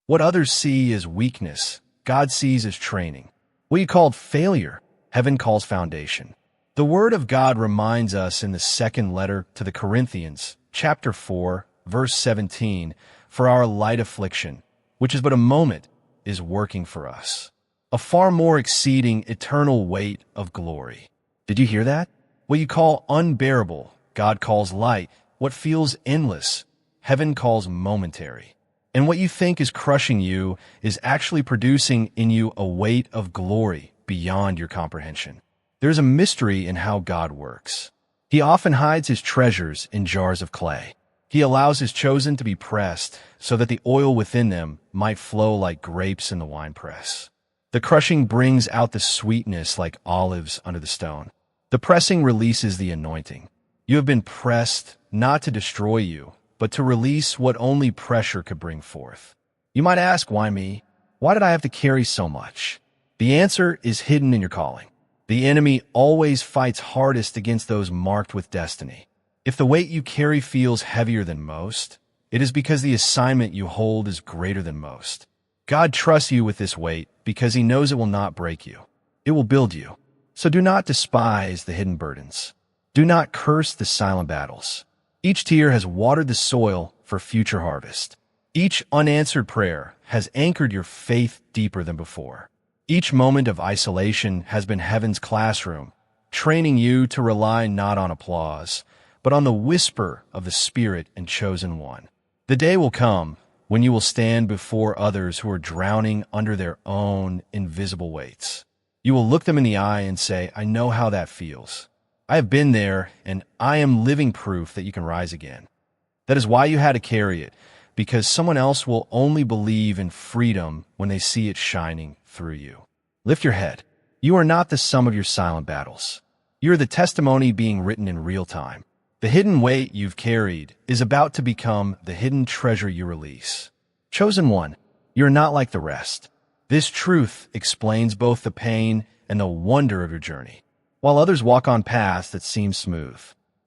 What others see as weakness, God sees as training. What you called failure, heaven calls foundation. The Word of God reminds us in the second letter to the Corinthians, chapter 4, verse 17, for our light affliction, which is but a moment, is working for us a far more exceeding eternal weight of glory. Did you hear that? What you call unbearable, God calls light. What feels endless, heaven calls momentary. And what you think is crushing you is actually producing in you a weight of glory beyond your comprehension. There's a mystery in how God works. He often hides his treasures in jars of clay. He allows his chosen to be pressed so that the oil within them might flow like grapes in the winepress. The crushing brings out the sweetness like olives under the stone. The pressing releases the anointing. You have been pressed not to destroy you, but to release what only pressure could bring forth. You might ask, why me? Why did I have to carry so much? The answer is hidden in your calling. The enemy always fights hardest against those marked with destiny. If the weight you carry feels heavier than most, it is because the assignment you hold is greater than most. God trusts you with this weight because he knows it will not break you. It will build you. So do not despise the hidden burdens. Do not curse the silent battles. Each tear has watered the soil for future harvest. Each unanswered prayer has anchored your faith deeper than before. Each moment of isolation has been heaven's classroom, training you to rely not on applause, but on the whisper of the Spirit and chosen one. The day will come when you will stand before others who are drowning under their own invisible weights. You will look them in the eye and say, I know how that feels. I have been there, and I am living proof that you can rise again. That is why you had to carry it, because someone else will only believe in freedom when they see it shining through you. Lift your head. You are not the sum of your silent battles. You are the testimony being written in real time. The hidden weight you've carried is about to become the hidden treasure you release. Chosen one, you're not like the rest. This truth explains both the pain and the wonder of your journey. While others walk on paths that seem smooth,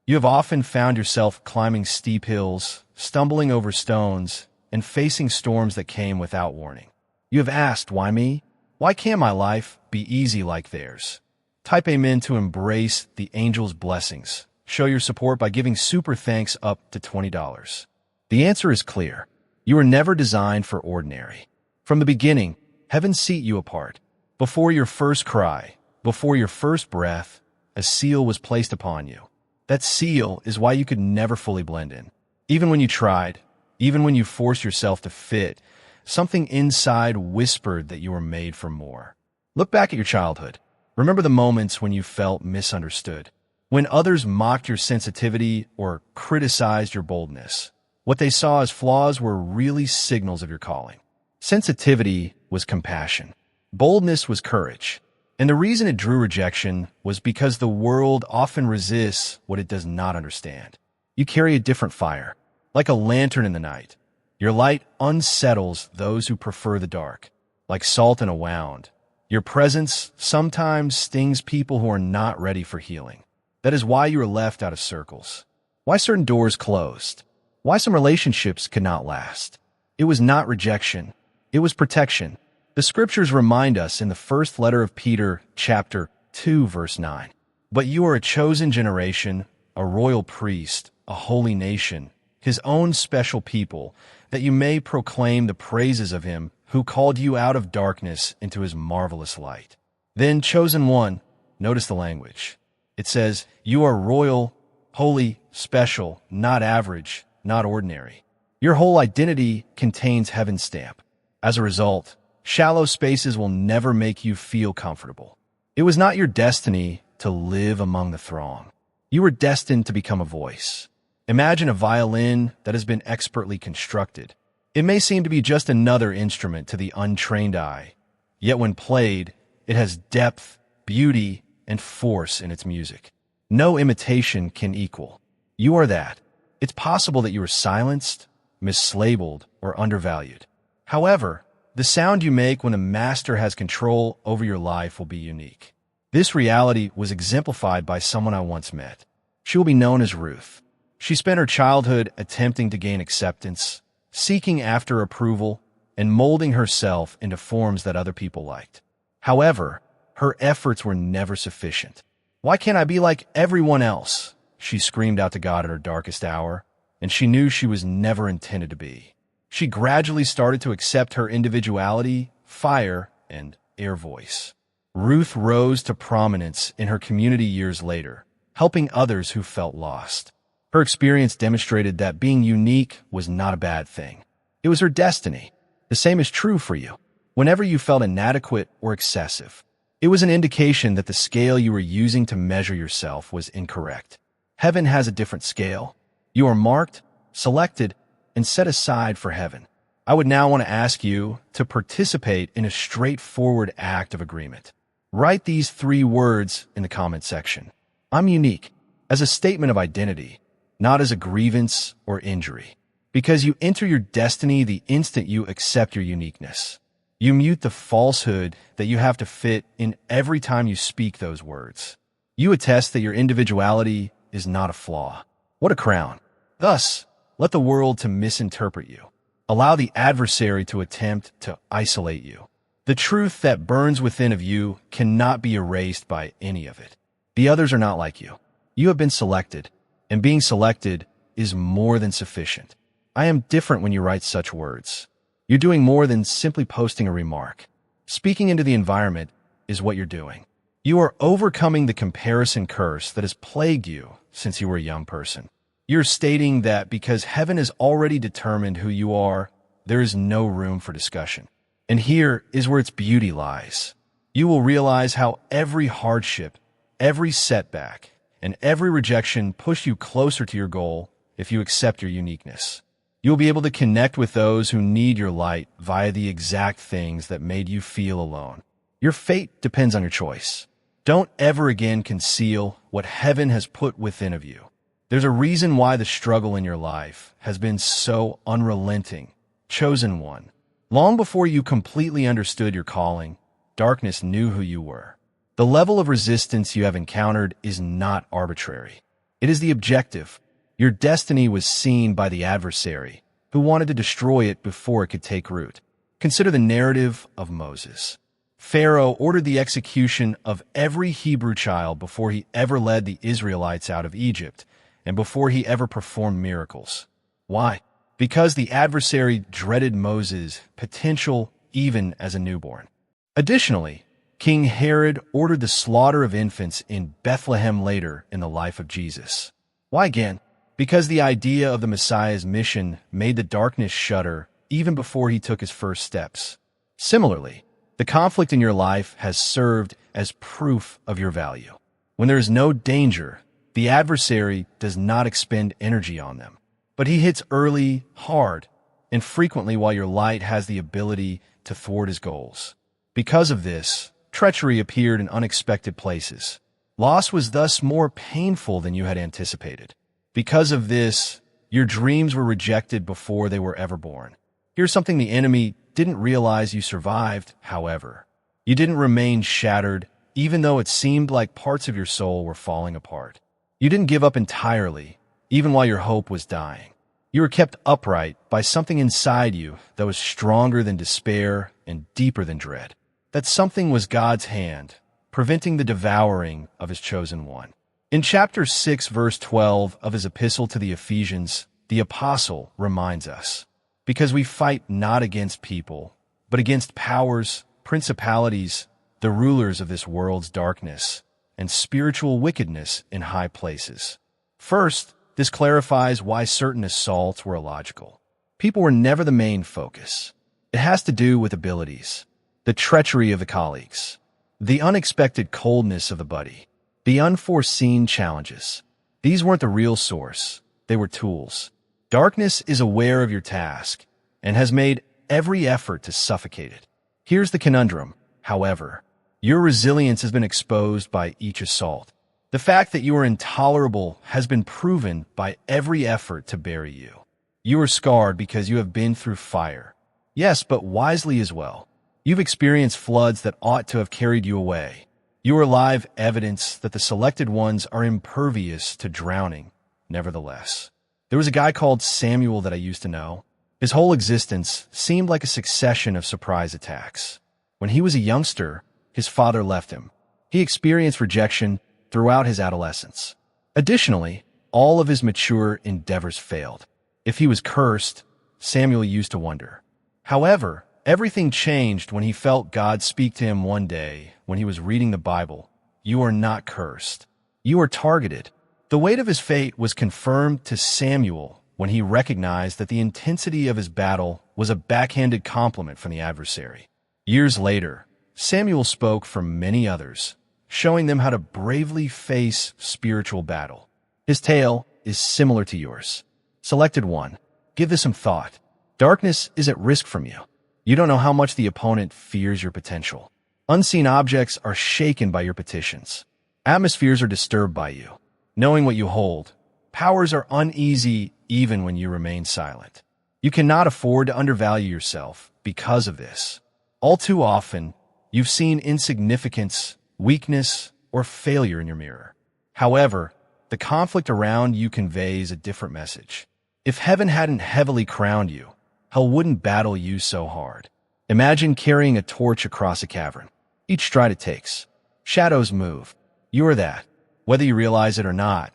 you have often found yourself climbing steep hills, stumbling over stones, and facing storms that came without warning. You have asked, why me? Why can't my life be easy like theirs? Type amen to embrace the angel's blessings. Show your support by giving super thanks up to $20. The answer is clear. You were never designed for ordinary. From the beginning, heaven set you apart. Before your first cry, before your first breath, a seal was placed upon you. That seal is why you could never fully blend in. Even when you tried, even when you forced yourself to fit, something inside whispered that you were made for more. Look back at your childhood. Remember the moments when you felt misunderstood. When others mocked your sensitivity or criticized your boldness, what they saw as flaws were really signals of your calling. Sensitivity was compassion. Boldness was courage. And the reason it drew rejection was because the world often resists what it does not understand. You carry a different fire, like a lantern in the night. Your light unsettles those who prefer the dark, like salt in a wound. Your presence sometimes stings people who are not ready for healing. That is why you are left out of circles. Why certain doors closed. Why some relationships could not last. It was not rejection. It was protection. The scriptures remind us in the first letter of Peter, chapter 2, verse 9. But you are a chosen generation, a royal priest, a holy nation, his own special people, that you may proclaim the praises of him who called you out of darkness into his marvelous light. Then, chosen one, notice the language. It says, you are royal, holy, special, not average, not ordinary. Your whole identity contains heaven's stamp. As a result, shallow spaces will never make you feel comfortable. It was not your destiny to live among the throng. You were destined to become a voice. Imagine a violin that has been expertly constructed. It may seem to be just another instrument to the untrained eye, yet when played, it has depth, beauty, and force in its music. No imitation can equal. You are that. It's possible that you were silenced, mislabeled, or undervalued. However, the sound you make when the master has control over your life will be unique. This reality was exemplified by someone I once met. She will be known as Ruth. She spent her childhood attempting to gain acceptance, seeking after approval, and molding herself into forms that other people liked. However, her efforts were never sufficient. "Why can't I be like everyone else?" she screamed out to God at her darkest hour, and she knew she was never intended to be. She gradually started to accept her individuality, fire, and air voice. Ruth rose to prominence in her community years later, helping others who felt lost. Her experience demonstrated that being unique was not a bad thing. It was her destiny. The same is true for you. Whenever you felt inadequate or excessive, it was an indication that the scale you were using to measure yourself was incorrect. Heaven has a different scale. You are marked, selected, and set aside for heaven. I would now want to ask you to participate in a straightforward act of agreement. Write these 3 words in the comment section. "I'm unique," as a statement of identity, not as a grievance or injury. Because you enter your destiny the instant you accept your uniqueness. You mute the falsehood that you have to fit in every time you speak those words. You attest that your individuality is not a flaw. What a crown. Thus, let the world to misinterpret you. Allow the adversary to attempt to isolate you. The truth that burns within of you cannot be erased by any of it. The others are not like you. You have been selected, and being selected is more than sufficient. I am different when you write such words. You're doing more than simply posting a remark. Speaking into the environment is what you're doing. You are overcoming the comparison curse that has plagued you since you were a young person. You're stating that because heaven has already determined who you are, there is no room for discussion. And here is where its beauty lies. You will realize how every hardship, every setback, and every rejection push you closer to your goal if you accept your uniqueness. You'll be able to connect with those who need your light via the exact things that made you feel alone. Your fate depends on your choice. Don't ever again conceal what heaven has put within of you. There's a reason why the struggle in your life has been so unrelenting. Chosen one. Long before you completely understood your calling, darkness knew who you were. The level of resistance you have encountered is not arbitrary. It is the objective. Your destiny was seen by the adversary, who wanted to destroy it before it could take root. Consider the narrative of Moses. Pharaoh ordered the execution of every Hebrew child before he ever led the Israelites out of Egypt, and before he ever performed miracles. Why? Because the adversary dreaded Moses' potential even as a newborn. Additionally, King Herod ordered the slaughter of infants in Bethlehem later in the life of Jesus. Why again? Because the idea of the Messiah's mission made the darkness shudder even before he took his first steps. Similarly, the conflict in your life has served as proof of your value. When there is no danger, the adversary does not expend energy on them, but he hits early, hard, and frequently while your light has the ability to thwart his goals. Because of this, treachery appeared in unexpected places. Loss was thus more painful than you had anticipated. Because of this, your dreams were rejected before they were ever born. Here's something the enemy didn't realize you survived, however. You didn't remain shattered, even though it seemed like parts of your soul were falling apart. You didn't give up entirely, even while your hope was dying. You were kept upright by something inside you that was stronger than despair and deeper than dread. That something was God's hand, preventing the devouring of his chosen one. In chapter 6, verse 12 of his epistle to the Ephesians, the apostle reminds us, "Because we fight not against people, but against powers, principalities, the rulers of this world's darkness, and spiritual wickedness in high places." First, this clarifies why certain assaults were illogical. People were never the main focus. It has to do with abilities, the treachery of the colleagues, the unexpected coldness of the buddy, the unforeseen challenges. These weren't the real source. They were tools. Darkness is aware of your task and has made every effort to suffocate it. Here's the conundrum, however. Your resilience has been exposed by each assault. The fact that you are intolerable has been proven by every effort to bury you. You are scarred because you have been through fire. Yes, but wisely as well. You've experienced floods that ought to have carried you away. You are live evidence that the selected ones are impervious to drowning, nevertheless. There was a guy called Samuel that I used to know. His whole existence seemed like a succession of surprise attacks. When he was a youngster, his father left him. He experienced rejection throughout his adolescence. Additionally, all of his mature endeavors failed. If he was cursed, Samuel used to wonder. However, everything changed when he felt God speak to him one day when he was reading the Bible. "You are not cursed. You are targeted." The weight of his fate was confirmed to Samuel when he recognized that the intensity of his battle was a backhanded compliment from the adversary. Years later, Samuel spoke for many others, showing them how to bravely face spiritual battle. His tale is similar to yours. Selected 1. Give this some thought. Darkness is at risk from you. You don't know how much the opponent fears your potential. Unseen objects are shaken by your petitions. Atmospheres are disturbed by you. Knowing what you hold, powers are uneasy even when you remain silent. You cannot afford to undervalue yourself because of this. All too often, you've seen insignificance, weakness, or failure in your mirror. However, the conflict around you conveys a different message. If heaven hadn't heavily crowned you, hell wouldn't battle you so hard. Imagine carrying a torch across a cavern. Each stride it takes, shadows move. You are that. Whether you realize it or not,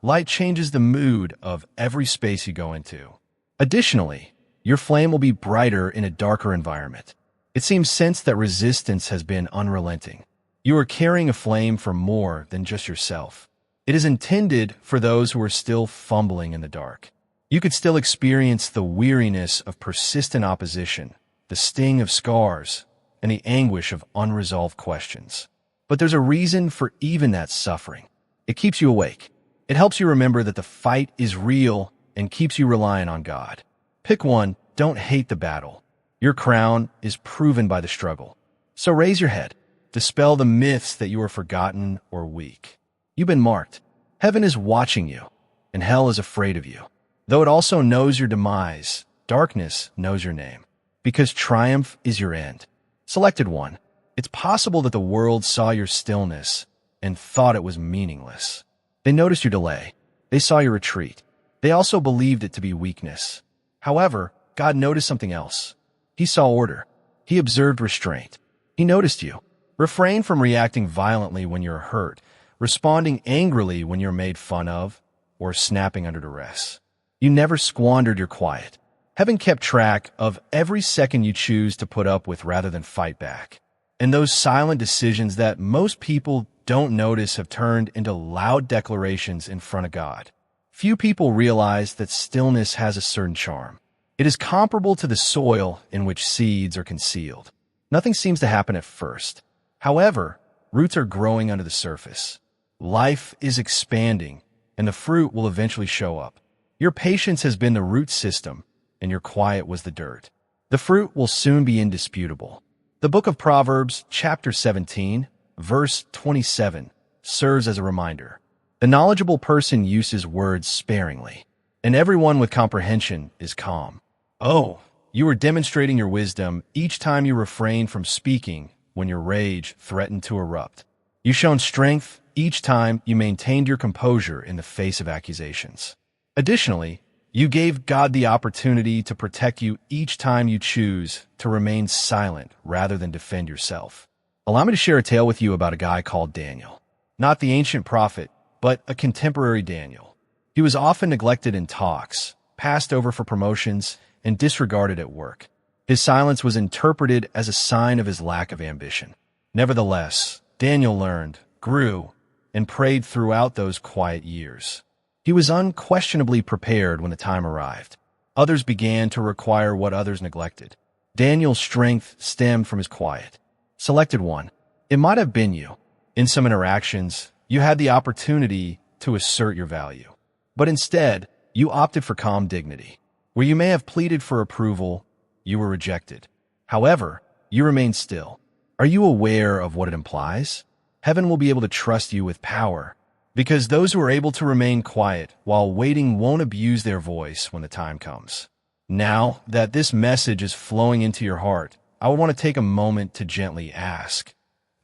light changes the mood of every space you go into. Additionally, your flame will be brighter in a darker environment. It seems since that resistance has been unrelenting. You are carrying a flame for more than just yourself. It is intended for those who are still fumbling in the dark. You could still experience the weariness of persistent opposition, the sting of scars, and the anguish of unresolved questions. But there's a reason for even that suffering. It keeps you awake. It helps you remember that the fight is real and keeps you relying on God. Pick one. Don't hate the battle. Your crown is proven by the struggle. So raise your head. Dispel the myths that you are forgotten or weak. You've been marked. Heaven is watching you, and hell is afraid of you. Though it also knows your demise, darkness knows your name, because triumph is your end. Selected 1. It's possible that the world saw your stillness and thought it was meaningless. They noticed your delay. They saw your retreat. They also believed it to be weakness. However, God noticed something else. He saw order. He observed restraint. He noticed you. Refrain from reacting violently when you're hurt, responding angrily when you're made fun of, or snapping under duress. You never squandered your quiet. Heaven kept track of every second you choose to put up with rather than fight back. And those silent decisions that most people don't notice have turned into loud declarations in front of God. Few people realize that stillness has a certain charm. It is comparable to the soil in which seeds are concealed. Nothing seems to happen at first. However, roots are growing under the surface. Life is expanding, and the fruit will eventually show up. Your patience has been the root system, and your quiet was the dirt. The fruit will soon be indisputable. The book of Proverbs, chapter 17, verse 27, serves as a reminder. The knowledgeable person uses words sparingly, and everyone with comprehension is calm. Oh, you are demonstrating your wisdom each time you refrain from speaking when your rage threatened to erupt. You've shown strength each time you maintained your composure in the face of accusations. Additionally, you gave God the opportunity to protect you each time you choose to remain silent rather than defend yourself. Allow me to share a tale with you about a guy called Daniel. Not the ancient prophet, but a contemporary Daniel. He was often neglected in talks, passed over for promotions, and disregarded at work. His silence was interpreted as a sign of his lack of ambition. Nevertheless, Daniel learned, grew, and prayed throughout those quiet years. He was unquestionably prepared when the time arrived. Others began to require what others neglected. Daniel's strength stemmed from his quiet. Selected 1. It might have been you. In some interactions, you had the opportunity to assert your value. But instead, you opted for calm dignity. Where you may have pleaded for approval, you were rejected. However, you remained still. Are you aware of what it implies? Heaven will be able to trust you with power, because those who are able to remain quiet while waiting won't abuse their voice when the time comes. Now that this message is flowing into your heart, I would want to take a moment to gently ask,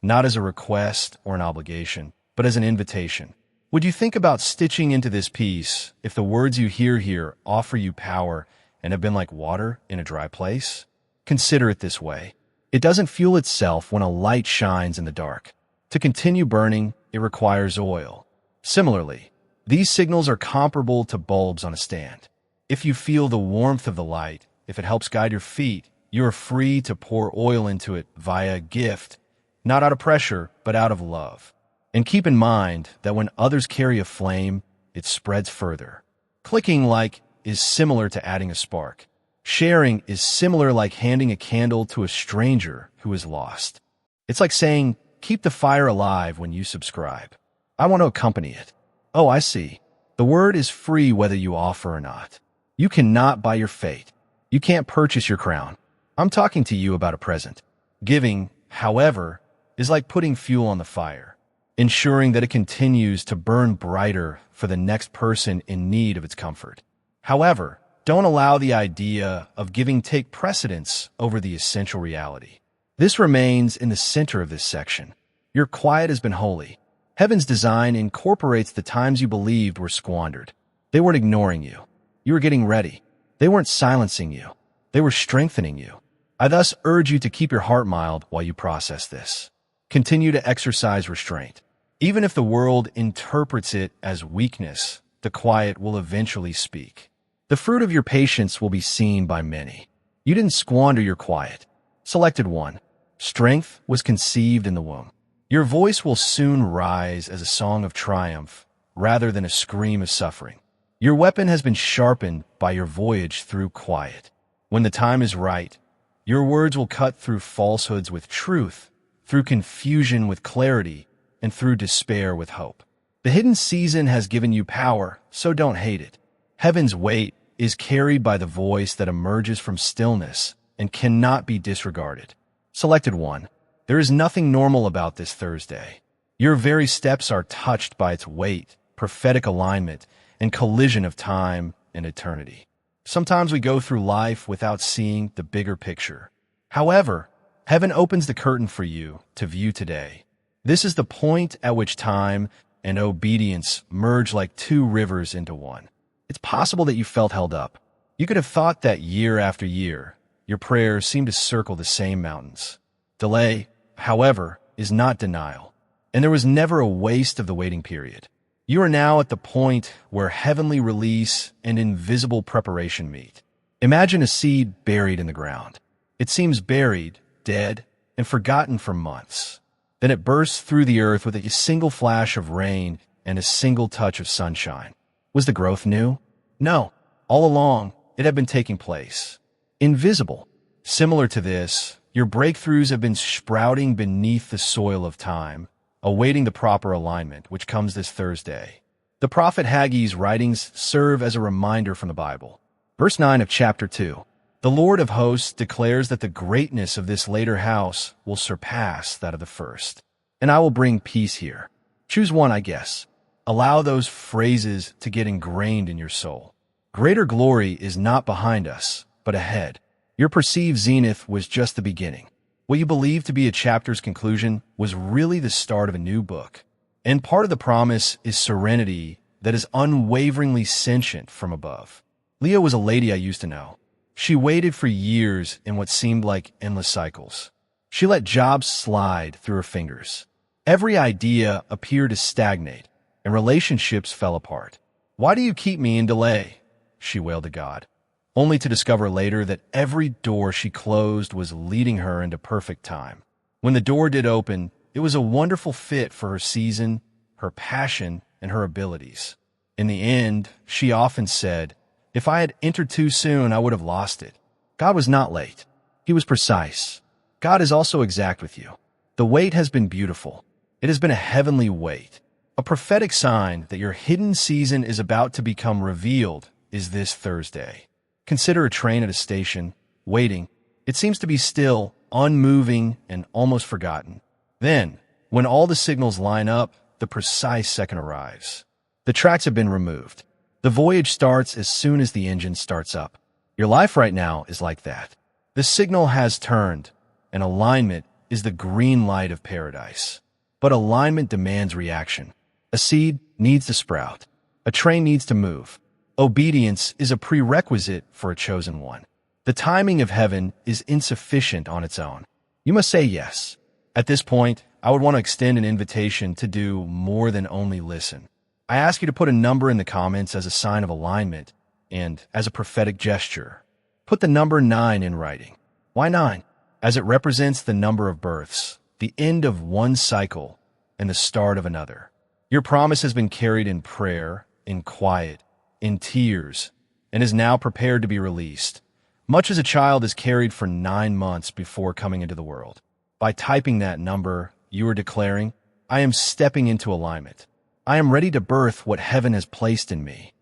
not as a request or an obligation, but as an invitation. Would you think about stitching into this piece if the words you hear here offer you power and have been like water in a dry place? Consider it this way. It doesn't fuel itself when a light shines in the dark. To continue burning, it requires oil. Similarly, these signals are comparable to bulbs on a stand. If you feel the warmth of the light, if it helps guide your feet, you are free to pour oil into it via gift, not out of pressure, but out of love. And keep in mind that when others carry a flame, it spreads further. Clicking like is similar to adding a spark. Sharing is similar like handing a candle to a stranger who is lost. It's like saying, keep the fire alive when you subscribe. I want to accompany it. Oh, I see. The word is free whether you offer or not. You cannot buy your fate. You can't purchase your crown. I'm talking to you about a present. Giving, however, is like putting fuel on the fire, ensuring that it continues to burn brighter for the next person in need of its comfort. However, don't allow the idea of giving take precedence over the essential reality. This remains in the center of this section. Your quiet has been holy. Heaven's design incorporates the times you believed were squandered. They weren't ignoring you. You were getting ready. They weren't silencing you. They were strengthening you. I thus urge you to keep your heart mild while you process this. Continue to exercise restraint. Even if the world interprets it as weakness, the quiet will eventually speak. The fruit of your patience will be seen by many. You didn't squander your quiet. Selected one. Strength was conceived in the womb. Your voice will soon rise as a song of triumph rather than a scream of suffering. Your weapon has been sharpened by your voyage through quiet. When the time is right, your words will cut through falsehoods with truth, through confusion with clarity, and through despair with hope. The hidden season has given you power, so don't hate it. Heaven's weight is carried by the voice that emerges from stillness and cannot be disregarded. Selected one. There is nothing normal about this Thursday. Your very steps are touched by its weight, prophetic alignment, and collision of time and eternity. Sometimes we go through life without seeing the bigger picture. However, heaven opens the curtain for you to view today. This is the point at which time and obedience merge like two rivers into one. It's possible that you felt held up. You could have thought that year after year, your prayers seemed to circle the same mountains. Delay, however, is not denial, and there was never a waste of the waiting period. You are now at the point where heavenly release and invisible preparation meet. Imagine a seed buried in the ground. It seems buried, dead, and forgotten for months. Then it bursts through the earth with a single flash of rain and a single touch of sunshine. Was the growth new? No. All along, it had been taking place. Invisible. Similar to this, your breakthroughs have been sprouting beneath the soil of time, awaiting the proper alignment, which comes this Thursday. The prophet Haggai's writings serve as a reminder from the Bible. Verse 9 of chapter 2. The Lord of hosts declares that the greatness of this later house will surpass that of the first. And I will bring peace here. Choose one, I guess. Allow those phrases to get ingrained in your soul. Greater glory is not behind us, but ahead. Your perceived zenith was just the beginning. What you believed to be a chapter's conclusion was really the start of a new book. And part of the promise is serenity that is unwaveringly sentient from above. Leah was a lady I used to know. She waited for years in what seemed like endless cycles. She let jobs slide through her fingers. Every idea appeared to stagnate, and relationships fell apart. Why do you keep me in delay? She wailed to God, only to discover later that every door she closed was leading her into perfect time. When the door did open, it was a wonderful fit for her season, her passion, and her abilities. In the end, she often said, if I had entered too soon, I would have lost it. God was not late. He was precise. God is also exact with you. The wait has been beautiful. It has been a heavenly wait. A prophetic sign that your hidden season is about to become revealed is this Thursday. Consider a train at a station, waiting. It seems to be still, unmoving, and almost forgotten. Then, when all the signals line up, the precise second arrives. The tracks have been removed. The voyage starts as soon as the engine starts up. Your life right now is like that. The signal has turned, and alignment is the green light of paradise. But alignment demands reaction. A seed needs to sprout. A train needs to move. Obedience is a prerequisite for a chosen one. The timing of heaven is insufficient on its own. You must say yes. At this point, I would want to extend an invitation to do more than only listen. I ask you to put a number in the comments as a sign of alignment and as a prophetic gesture. Put the number 9 in writing. Why 9? As it represents the number of births, the end of one cycle, and the start of another. Your promise has been carried in prayer, in quiet, in tears, and is now prepared to be released, much as a child is carried for 9 months before coming into the world. By typing that number, you are declaring, I am stepping into alignment. I am ready to birth what heaven has placed in me.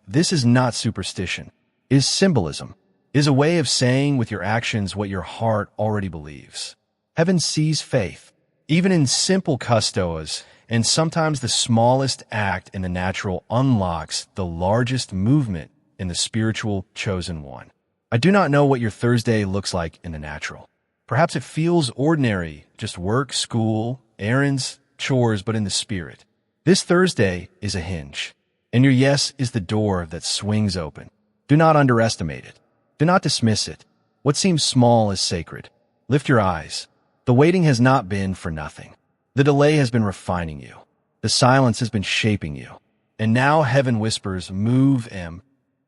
This is not superstition. It is symbolism. It is a way of saying with your actions what your heart already believes. Heaven sees faith, even in simple custos, and sometimes the smallest act in the natural unlocks the largest movement in the spiritual chosen one. I do not know what your Thursday looks like in the natural. Perhaps it feels ordinary, just work, school, errands, chores, but in the spirit. This Thursday is a hinge, and your yes is the door that swings open. Do not underestimate it. Do not dismiss it. What seems small is sacred. Lift your eyes. The waiting has not been for nothing. The delay has been refining you. The silence has been shaping you. And now heaven whispers, move, M.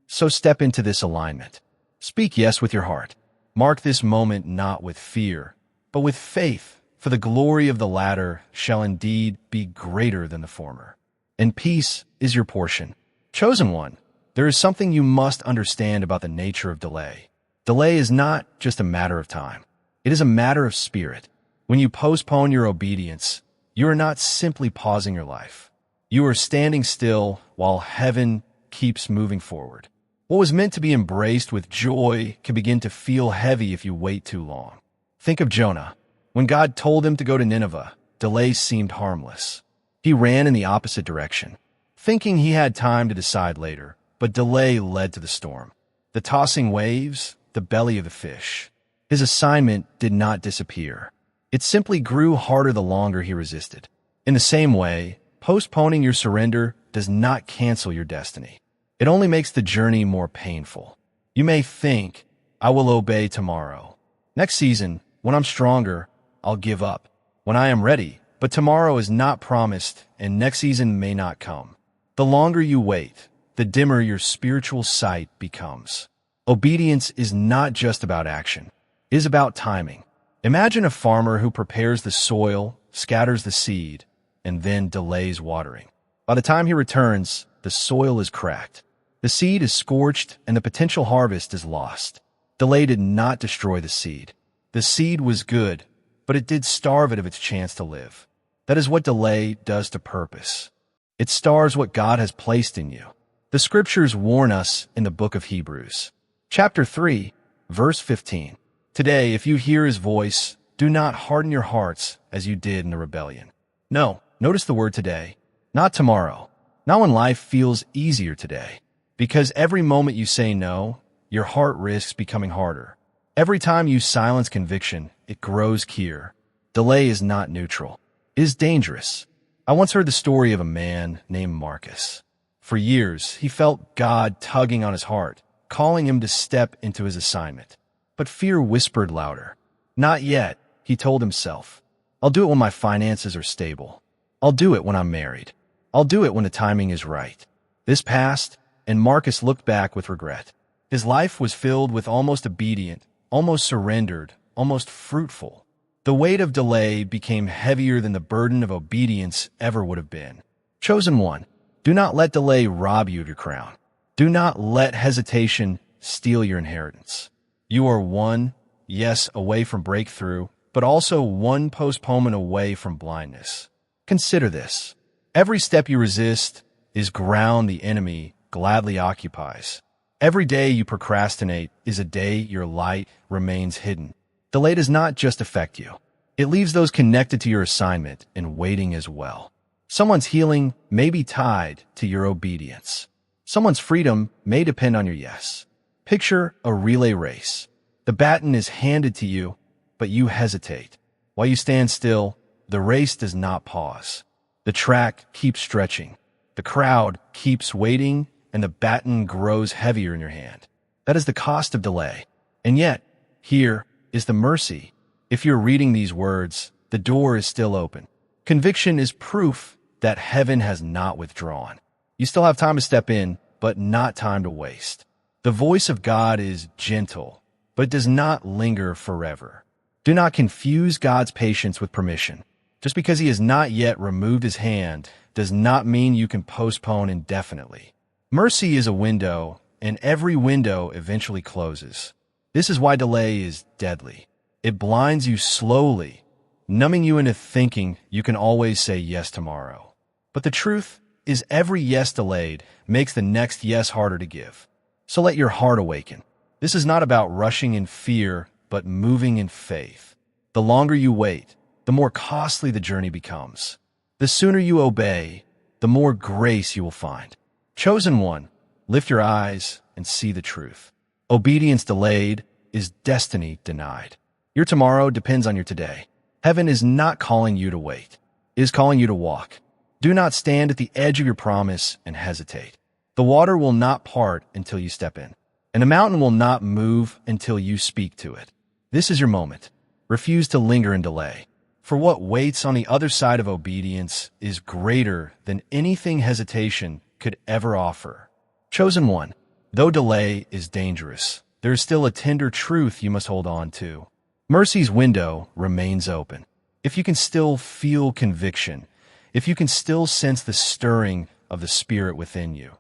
So step into this alignment. Speak yes with your heart. Mark this moment not with fear, but with faith, for the glory of the latter shall indeed be greater than the former. And peace is your portion. Chosen one, there is something you must understand about the nature of delay. Delay is not just a matter of time. It is a matter of spirit. When you postpone your obedience, you are not simply pausing your life. You are standing still while heaven keeps moving forward. What was meant to be embraced with joy can begin to feel heavy if you wait too long. Think of Jonah. When God told him to go to Nineveh, delay seemed harmless. He ran in the opposite direction, thinking he had time to decide later, but delay led to the storm. The tossing waves, the belly of the fish. His assignment did not disappear. It simply grew harder the longer he resisted. In the same way, postponing your surrender does not cancel your destiny. It only makes the journey more painful. You may think, I will obey tomorrow. Next season, when I'm stronger, I'll give up. When I am ready, but tomorrow is not promised and next season may not come. The longer you wait, the dimmer your spiritual sight becomes. Obedience is not just about action. It is about timing. Imagine a farmer who prepares the soil, scatters the seed, and then delays watering. By the time he returns, the soil is cracked. The seed is scorched and the potential harvest is lost. Delay did not destroy the seed. The seed was good, but it did starve it of its chance to live. That is what delay does to purpose. It starves what God has placed in you. The scriptures warn us in the book of Hebrews. Chapter 3, verse 15. Today, if you hear his voice, do not harden your hearts as you did in the rebellion. No, notice the word today, not tomorrow. Not when life feels easier today. Because every moment you say no, your heart risks becoming harder. Every time you silence conviction, it grows clear. Delay is not neutral. It is dangerous. I once heard the story of a man named Marcus. For years, he felt God tugging on his heart, calling him to step into his assignment. But fear whispered louder. Not yet, he told himself. I'll do it when my finances are stable. I'll do it when I'm married. I'll do it when the timing is right. This passed, and Marcus looked back with regret. His life was filled with almost obedient, almost surrendered, almost fruitful. The weight of delay became heavier than the burden of obedience ever would have been. Chosen one, do not let delay rob you of your crown. Do not let hesitation steal your inheritance. You are one, yes, away from breakthrough, but also one postponement away from blindness. Consider this. Every step you resist is ground the enemy gladly occupies. Every day you procrastinate is a day your light remains hidden. Delay does not just affect you. It leaves those connected to your assignment in waiting as well. Someone's healing may be tied to your obedience. Someone's freedom may depend on your yes. Picture a relay race. The baton is handed to you, but you hesitate. While you stand still, the race does not pause. The track keeps stretching. The crowd keeps waiting, and the baton grows heavier in your hand. That is the cost of delay. And yet, here is the mercy. If you're reading these words, the door is still open. Conviction is proof that heaven has not withdrawn. You still have time to step in, but not time to waste. The voice of God is gentle, but does not linger forever. Do not confuse God's patience with permission. Just because he has not yet removed his hand does not mean you can postpone indefinitely. Mercy is a window, and every window eventually closes. This is why delay is deadly. It blinds you slowly, numbing you into thinking you can always say yes tomorrow. But the truth is every yes delayed makes the next yes harder to give. So let your heart awaken. This is not about rushing in fear, but moving in faith. The longer you wait, the more costly the journey becomes. The sooner you obey, the more grace you will find. Chosen one, lift your eyes and see the truth. Obedience delayed is destiny denied. Your tomorrow depends on your today. Heaven is not calling you to wait. It is calling you to walk. Do not stand at the edge of your promise and hesitate. The water will not part until you step in, and the mountain will not move until you speak to it. This is your moment. Refuse to linger and delay. For what waits on the other side of obedience is greater than anything hesitation could ever offer. Chosen one, though delay is dangerous, there is still a tender truth you must hold on to. Mercy's window remains open. If you can still feel conviction, if you can still sense the stirring of the Spirit within you,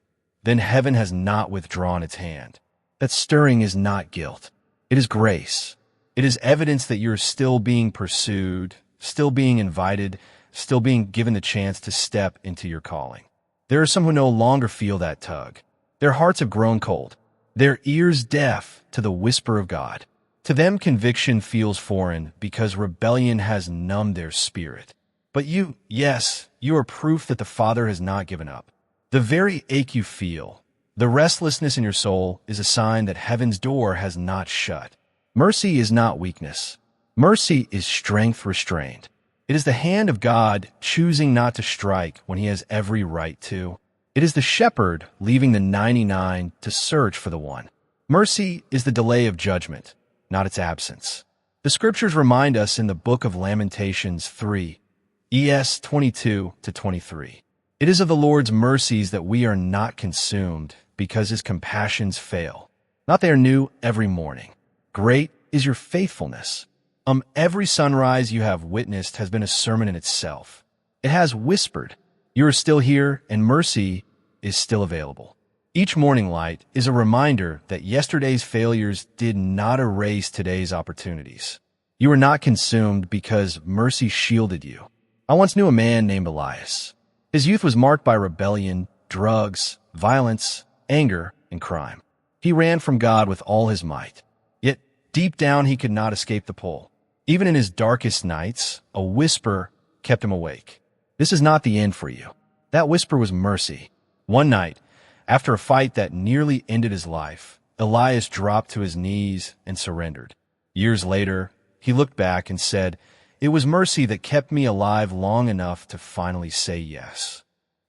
then heaven has not withdrawn its hand. That stirring is not guilt. It is grace. It is evidence that you're still being pursued, still being invited, still being given the chance to step into your calling. There are some who no longer feel that tug. Their hearts have grown cold, their ears deaf to the whisper of God. To them, conviction feels foreign because rebellion has numbed their spirit. But you, yes, you are proof that the Father has not given up. The very ache you feel, the restlessness in your soul, is a sign that heaven's door has not shut. Mercy is not weakness. Mercy is strength restrained. It is the hand of God choosing not to strike when he has every right to. It is the shepherd leaving the 99 to search for the one. Mercy is the delay of judgment, not its absence. The scriptures remind us in the book of Lamentations 3, ES 22-23. It is of the Lord's mercies that we are not consumed, because his compassions fail. Not they are new every morning. Great is your faithfulness. Every sunrise you have witnessed has been a sermon in itself. It has whispered, you are still here and mercy is still available. Each morning light is a reminder that yesterday's failures did not erase today's opportunities. You are not consumed because mercy shielded you. I once knew a man named Elias. His youth was marked by rebellion, drugs, violence, anger, and crime. He ran from God with all his might. Yet, deep down, he could not escape the pull. Even in his darkest nights, a whisper kept him awake. This is not the end for you. That whisper was mercy. One night, after a fight that nearly ended his life, Elias dropped to his knees and surrendered. Years later, he looked back and said, "It was mercy that kept me alive long enough to finally say yes."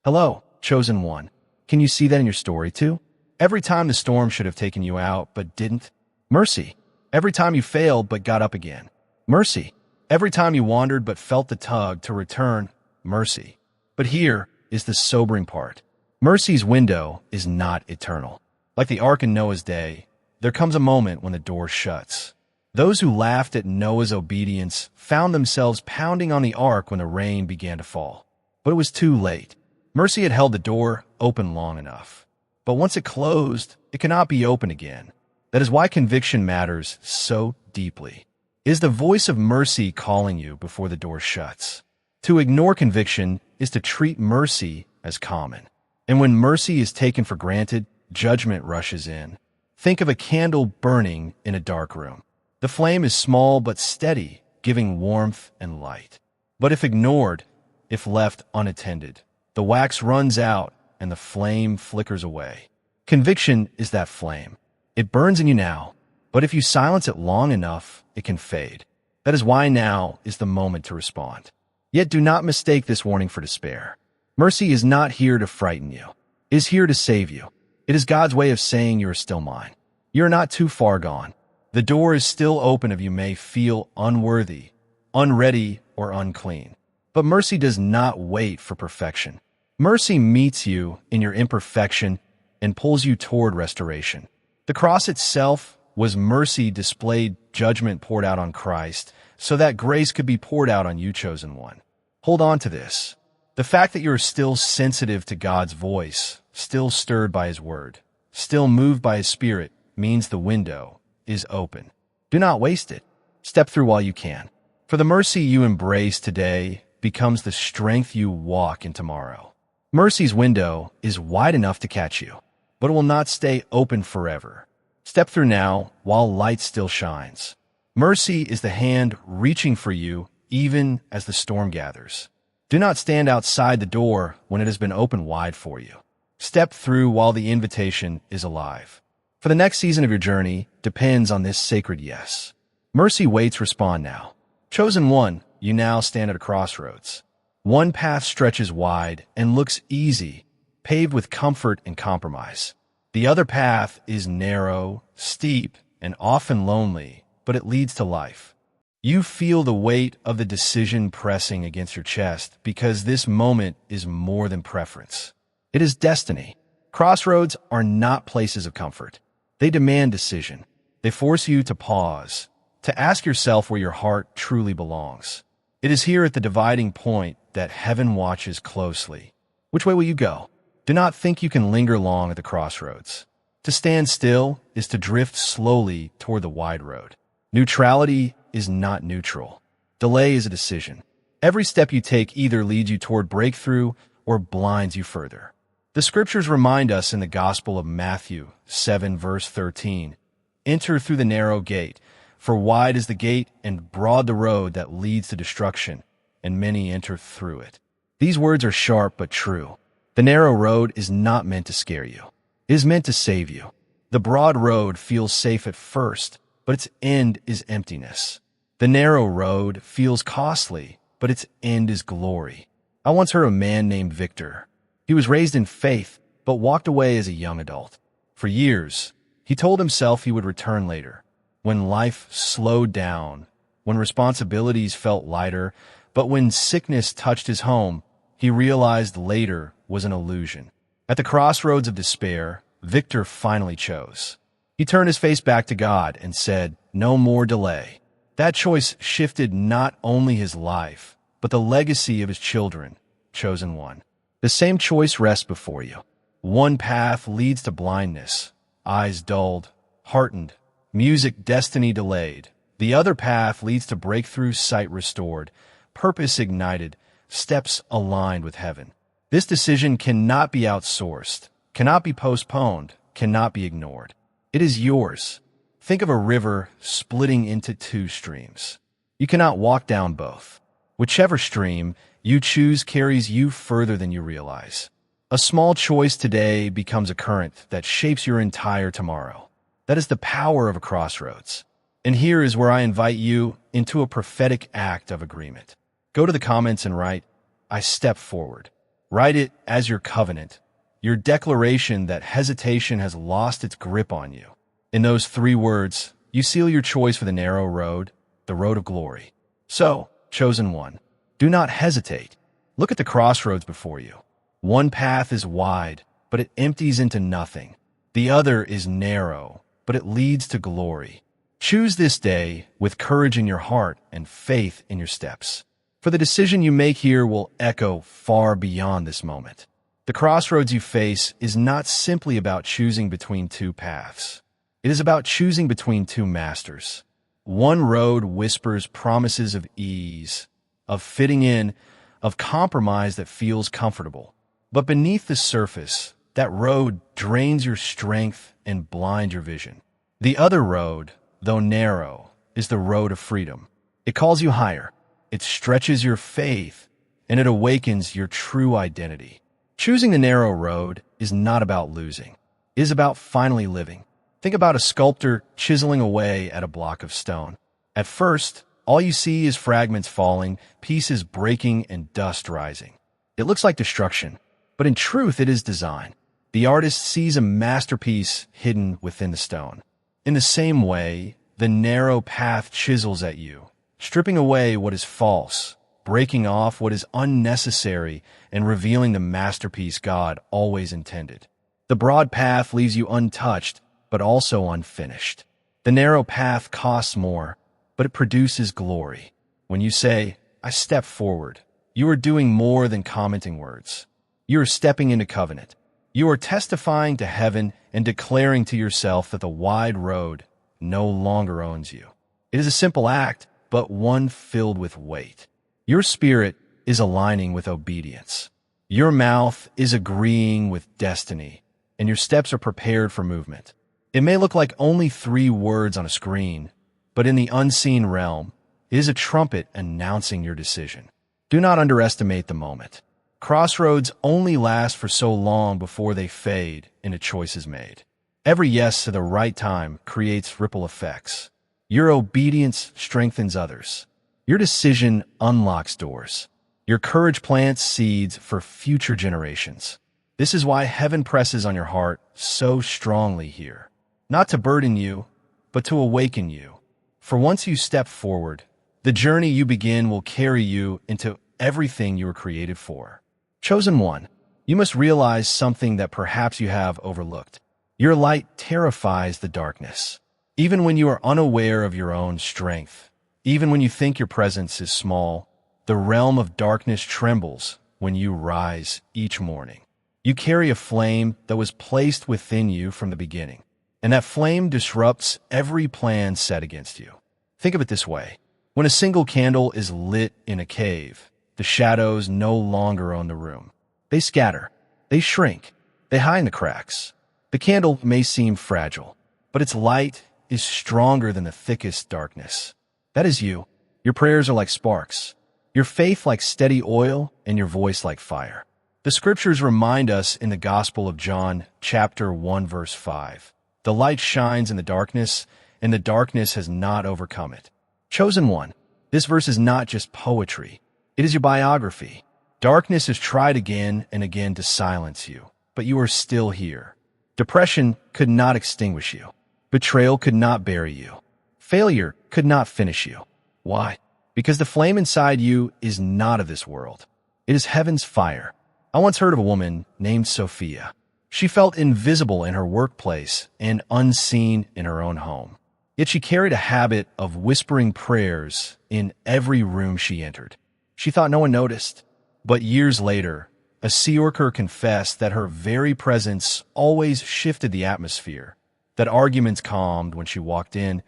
Hello, chosen one. Can you see that in your story too? Every time the storm should have taken you out but didn't, mercy. Every time you failed but got up again, mercy. Every time you wandered but felt the tug to return, mercy. But here is the sobering part. Mercy's window is not eternal. Like the ark in Noah's day, there comes a moment when the door shuts. Those who laughed at Noah's obedience found themselves pounding on the ark when the rain began to fall. But it was too late. Mercy had held the door open long enough. But once it closed, it cannot be opened again. That is why conviction matters so deeply. It is the voice of mercy calling you before the door shuts. To ignore conviction is to treat mercy as common. And when mercy is taken for granted, judgment rushes in. Think of a candle burning in a dark room. The flame is small but steady, giving warmth and light. But if ignored, if left unattended, the wax runs out and the flame flickers away. Conviction is that flame. It burns in you now, but if you silence it long enough, it can fade. That is why now is the moment to respond. Yet do not mistake this warning for despair. Mercy is not here to frighten you. It is here to save you. It is God's way of saying you are still mine. You are not too far gone. The door is still open if you may feel unworthy, unready, or unclean. But mercy does not wait for perfection. Mercy meets you in your imperfection and pulls you toward restoration. The cross itself was mercy displayed, judgment poured out on Christ, so that grace could be poured out on you, chosen one. Hold on to this. The fact that you are still sensitive to God's voice, still stirred by His word, still moved by His Spirit, means the window is open. Do not waste it. Step through while you can. For the mercy you embrace today becomes the strength you walk in tomorrow. Mercy's window is wide enough to catch you, but it will not stay open forever. Step through now while light still shines. Mercy is the hand reaching for you even as the storm gathers. Do not stand outside the door when it has been opened wide for you. Step through while the invitation is alive. For the next season of your journey depends on this sacred yes. Mercy waits, respond now. Chosen one, you now stand at a crossroads. One path stretches wide and looks easy, paved with comfort and compromise. The other path is narrow, steep, and often lonely, but it leads to life. You feel the weight of the decision pressing against your chest because this moment is more than preference. It is destiny. Crossroads are not places of comfort. They demand decision. They force you to pause, to ask yourself where your heart truly belongs. It is here at the dividing point that heaven watches closely. Which way will you go? Do not think you can linger long at the crossroads. To stand still is to drift slowly toward the wide road. Neutrality is not neutral. Delay is a decision. Every step you take either leads you toward breakthrough or blinds you further. The scriptures remind us in the Gospel of Matthew 7 verse 13, "Enter through the narrow gate, for wide is the gate and broad the road that leads to destruction, and many enter through it." These words are sharp but true. The narrow road is not meant to scare you. It is meant to save you. The broad road feels safe at first, but its end is emptiness. The narrow road feels costly, but its end is glory. I once heard of a man named Victor. He was raised in faith, but walked away as a young adult. For years, he told himself he would return later, when life slowed down, when responsibilities felt lighter, but when sickness touched his home, he realized later was an illusion. At the crossroads of despair, Victor finally chose. He turned his face back to God and said, "No more delay." That choice shifted not only his life, but the legacy of his children, chosen one. The same choice rests before you. One path leads to blindness, eyes dulled, heartened, music destiny delayed. The other path leads to breakthrough, sight restored, purpose ignited, steps aligned with heaven. This decision cannot be outsourced, cannot be postponed, cannot be ignored. It is yours. Think of a river splitting into two streams. You cannot walk down both. Whichever stream you choose carries you further than you realize. A small choice today becomes a current that shapes your entire tomorrow. That is the power of a crossroads. And here is where I invite you into a prophetic act of agreement. Go to the comments and write, "I step forward." Write it as your covenant, your declaration that hesitation has lost its grip on you. In those 3 words, you seal your choice for the narrow road, the road of glory. So, chosen one, do not hesitate. Look at the crossroads before you. One path is wide, but it empties into nothing. The other is narrow, but it leads to glory. Choose this day with courage in your heart and faith in your steps. For the decision you make here will echo far beyond this moment. The crossroads you face is not simply about choosing between 2 paths. It is about choosing between 2 masters. One road whispers promises of ease, of fitting in, of compromise that feels comfortable. But beneath the surface, that road drains your strength and blinds your vision. The other road, though narrow, is the road of freedom. It calls you higher. It stretches your faith, and it awakens your true identity. Choosing the narrow road is not about losing. It is about finally living. Think about a sculptor chiseling away at a block of stone. At first, all you see is fragments falling, pieces breaking, and dust rising. It looks like destruction, but in truth it is design. The artist sees a masterpiece hidden within the stone. In the same way, the narrow path chisels at you, stripping away what is false, breaking off what is unnecessary, and revealing the masterpiece God always intended. The broad path leaves you untouched, but also unfinished. The narrow path costs more, but it produces glory. When you say, "I step forward," you are doing more than commenting words. You are stepping into covenant. You are testifying to heaven and declaring to yourself that the wide road no longer owns you. It is a simple act, but one filled with weight. Your spirit is aligning with obedience. Your mouth is agreeing with destiny, and your steps are prepared for movement. It may look like only 3 words on a screen, but in the unseen realm, it is a trumpet announcing your decision. Do not underestimate the moment. Crossroads only last for so long before they fade and a choice is made. Every yes at the right time creates ripple effects. Your obedience strengthens others. Your decision unlocks doors. Your courage plants seeds for future generations. This is why heaven presses on your heart so strongly here. Not to burden you, but to awaken you. For once you step forward, the journey you begin will carry you into everything you were created for. Chosen one, you must realize something that perhaps you have overlooked. Your light terrifies the darkness. Even when you are unaware of your own strength, even when you think your presence is small, the realm of darkness trembles when you rise each morning. You carry a flame that was placed within you from the beginning, and that flame disrupts every plan set against you. Think of it this way. When a single candle is lit in a cave, the shadows no longer own the room. They scatter. They shrink. They hide in the cracks. The candle may seem fragile, but its light is stronger than the thickest darkness. That is you. Your prayers are like sparks, your faith like steady oil, and your voice like fire. The scriptures remind us in the Gospel of John, chapter 1, verse 5. The light shines in the darkness, and the darkness has not overcome it. Chosen one, this verse is not just poetry. It is your biography. Darkness has tried again and again to silence you, but you are still here. Depression could not extinguish you. Betrayal could not bury you. Failure could not finish you. Why? Because the flame inside you is not of this world. It is heaven's fire. I once heard of a woman named Sophia. She felt invisible in her workplace and unseen in her own home. Yet she carried a habit of whispering prayers in every room she entered. She thought no one noticed, but years later, a sea worker confessed that her very presence always shifted the atmosphere, that arguments calmed when she walked in,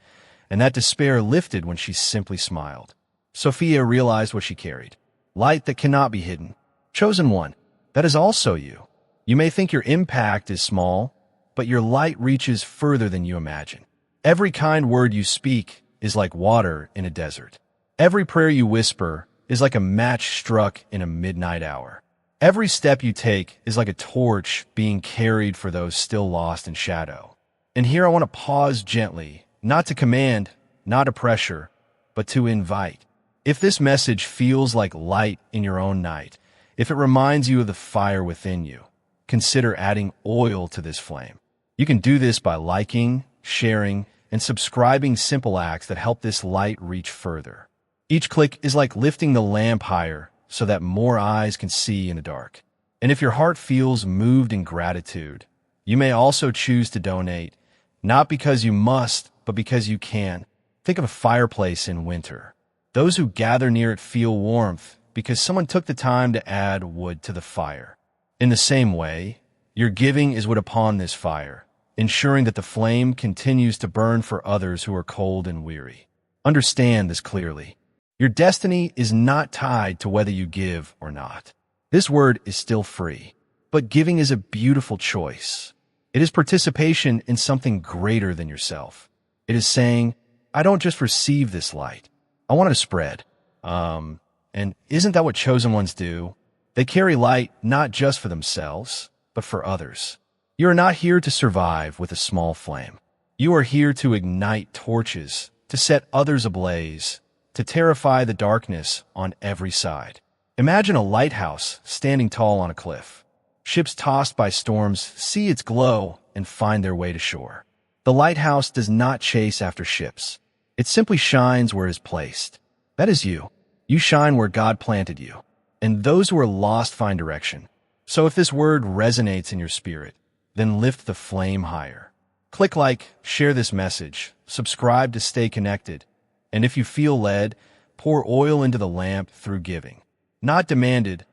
and that despair lifted when she simply smiled. Sophia realized what she carried, light that cannot be hidden. Chosen one, that is also you. You may think your impact is small, but your light reaches further than you imagine. Every kind word you speak is like water in a desert. Every prayer you whisper is like a match struck in a midnight hour. Every step you take is like a torch being carried for those still lost in shadow. And here I want to pause gently, not to command, not to pressure, but to invite. If this message feels like light in your own night, if it reminds you of the fire within you, consider adding oil to this flame. You can do this by liking, sharing, and subscribing simple acts that help this light reach further. Each click is like lifting the lamp higher so that more eyes can see in the dark. And if your heart feels moved in gratitude, you may also choose to donate, not because you must, but because you can. Think of a fireplace in winter. Those who gather near it feel warmth because someone took the time to add wood to the fire. In the same way, your giving is wood upon this fire, ensuring that the flame continues to burn for others who are cold and weary. Understand this clearly. Your destiny is not tied to whether you give or not. This word is still free, but giving is a beautiful choice. It is participation in something greater than yourself. It is saying, I don't just receive this light. I want it to spread. And isn't that what chosen ones do? They carry light not just for themselves, but for others. You are not here to survive with a small flame. You are here to ignite torches, to set others ablaze, to terrify the darkness on every side. Imagine a lighthouse standing tall on a cliff. Ships tossed by storms see its glow and find their way to shore. The lighthouse does not chase after ships. It simply shines where it is placed. That is you. You shine where God planted you. And those who are lost find direction. So if this word resonates in your spirit, then lift the flame higher. Click like, share this message, subscribe to stay connected, and if you feel led, pour oil into the lamp through giving. Not demanded,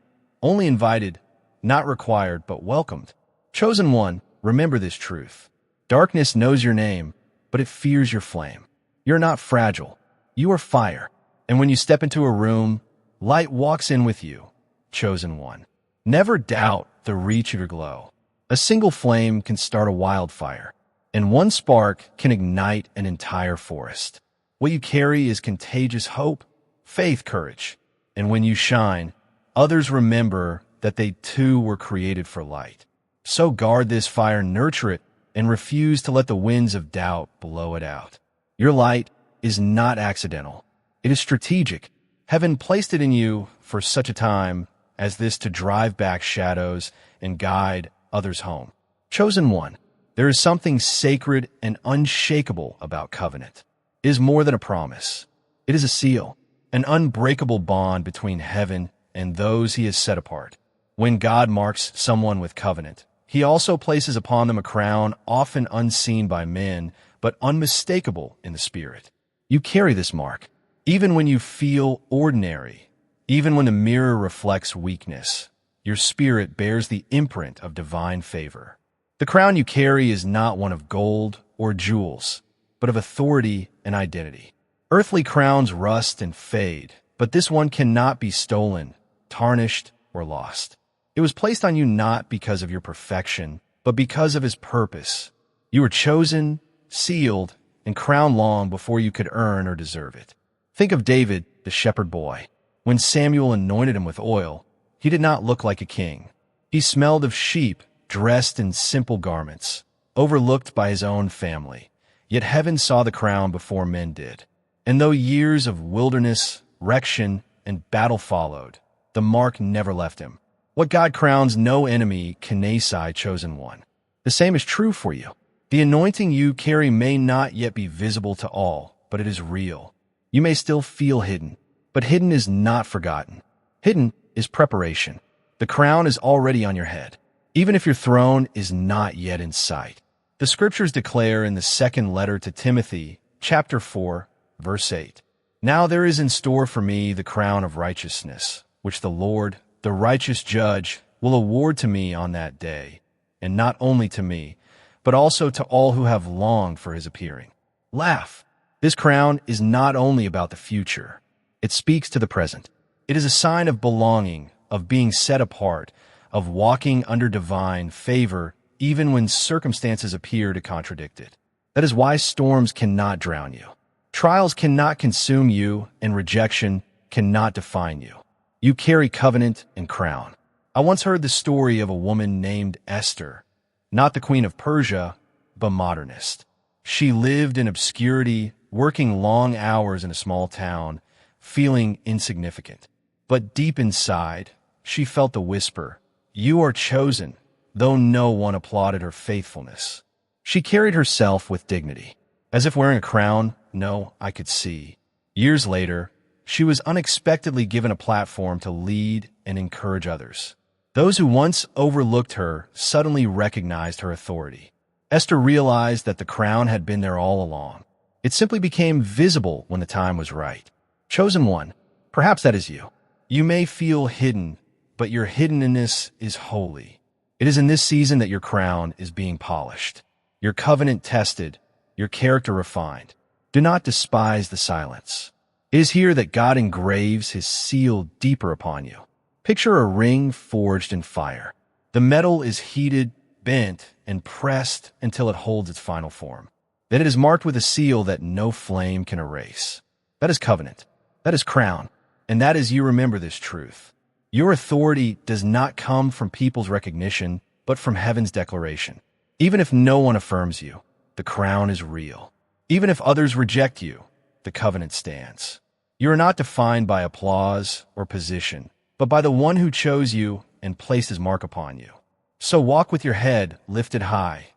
only invited, not required, but welcomed. Chosen one, remember this truth. Darkness knows your name, but it fears your flame. You're not fragile. You are fire. And when you step into a room, light walks in with you. Chosen one. Never doubt the reach of your glow. A single flame can start a wildfire, and one spark can ignite an entire forest. What you carry is contagious hope, faith, courage. And when you shine, others remember that they too were created for light. So guard this fire, nurture it, and refuse to let the winds of doubt blow it out. Your light is not accidental. It is strategic. Heaven placed it in you for such a time as this to drive back shadows and guide others home. Chosen one, there is something sacred and unshakable about covenant. It is more than a promise. It is a seal, an unbreakable bond between heaven and those he has set apart. When God marks someone with covenant, he also places upon them a crown often unseen by men, but unmistakable in the spirit. You carry this mark, even when you feel ordinary, even when the mirror reflects weakness. Your spirit bears the imprint of divine favor. The crown you carry is not one of gold or jewels, but of authority and identity. Earthly crowns rust and fade, but this one cannot be stolen, tarnished, or lost. It was placed on you not because of your perfection, but because of his purpose. You were chosen, sealed, and crowned long before you could earn or deserve it. Think of David, the shepherd boy. When Samuel anointed him with oil, he did not look like a king. He smelled of sheep, dressed in simple garments, overlooked by his own family. Yet heaven saw the crown before men did. And though years of wilderness, wreckage, and battle followed, the mark never left him. What God crowns, no enemy can naysay, chosen one. The same is true for you. The anointing you carry may not yet be visible to all, but it is real. You may still feel hidden, but hidden is not forgotten. Hidden is preparation. The crown is already on your head, even if your throne is not yet in sight. The scriptures declare in the second letter to Timothy, chapter 4, verse 8, "Now there is in store for me the crown of righteousness, which the Lord, the righteous judge, will award to me on that day, and not only to me, but also to all who have longed for his appearing." Laugh. This crown is not only about the future. It speaks to the present. It is a sign of belonging, of being set apart, of walking under divine favor, even when circumstances appear to contradict it. That is why storms cannot drown you. Trials cannot consume you, and rejection cannot define you. You carry covenant and crown. I once heard the story of a woman named Esther, not the queen of Persia, but modernist. She lived in obscurity, working long hours in a small town, feeling insignificant. But deep inside, she felt the whisper, "You are chosen," though no one applauded her faithfulness. She carried herself with dignity, as if wearing a crown no eye could see. Years later, she was unexpectedly given a platform to lead and encourage others. Those who once overlooked her suddenly recognized her authority. Esther realized that the crown had been there all along. It simply became visible when the time was right. Chosen one, perhaps that is you. You may feel hidden, but your hiddenness is holy. It is in this season that your crown is being polished, your covenant tested, your character refined. Do not despise the silence. It is here that God engraves his seal deeper upon you. Picture a ring forged in fire. The metal is heated, bent, and pressed until it holds its final form. Then it is marked with a seal that no flame can erase. That is covenant. That is crown. And that is you remember this truth. Your authority does not come from people's recognition, but from heaven's declaration. Even if no one affirms you, the crown is real. Even if others reject you, the covenant stands. You are not defined by applause or position, but by the one who chose you and placed his mark upon you. So walk with your head lifted high,